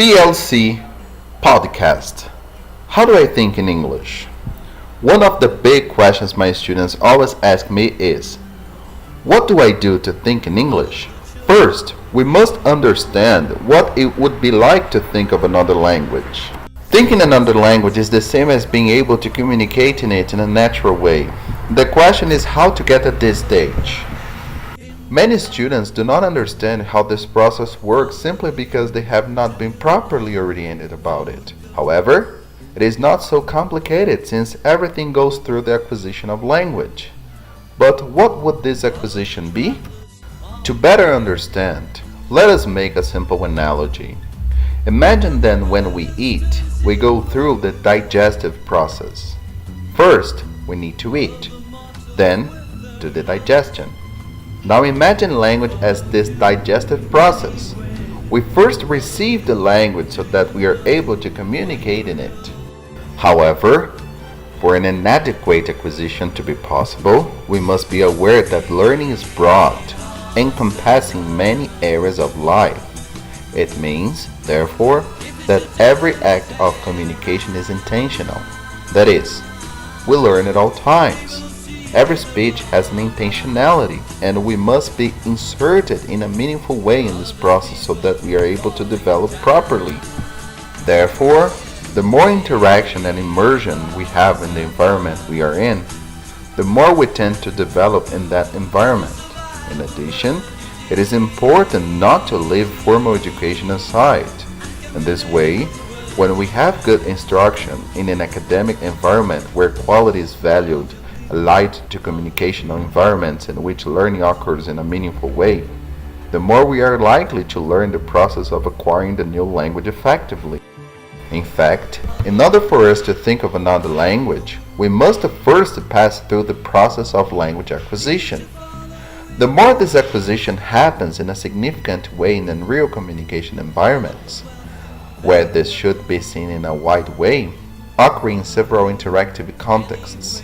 PLC Podcast. How do I think in English? One of the big questions my students always ask me is, what do I do to think in English? First, we must understand what it would be like to think of another language. Thinking another language is the same as being able to communicate in it in a natural way. The question is how to get at this stage. Many students do not understand how this process works simply because they have not been properly oriented about it. However, it is not so complicated since everything goes through the acquisition of language. But what would this acquisition be? To better understand, let us make a simple analogy. Imagine then when we eat, we go through the digestive process. First, we need to eat, then do the digestion. Now imagine language as this digestive process. We first receive the language so that we are able to communicate in it. However, for an inadequate acquisition to be possible, we must be aware that learning is broad, encompassing many areas of life. It means, therefore, that every act of communication is intentional. That is, we learn at all times. Every speech has an intentionality, and we must be inserted in a meaningful way in this process so that we are able to develop properly. Therefore, the more interaction and immersion we have in the environment we are in, the more we tend to develop in that environment. In addition, it is important not to leave formal education aside. In this way, when we have good instruction in an academic environment where quality is valued, allied to communicational environments in which learning occurs in a meaningful way, the more we are likely to learn the process of acquiring the new language effectively. In fact, in order for us to think of another language, we must first pass through the process of language acquisition. The more this acquisition happens in a significant way in real communication environments, where this should be seen in a wide way, occurring in several interactive contexts.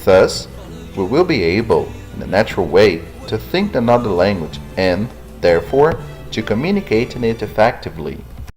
Thus, we will be able, in a natural way, to think another language and, therefore, to communicate in it effectively.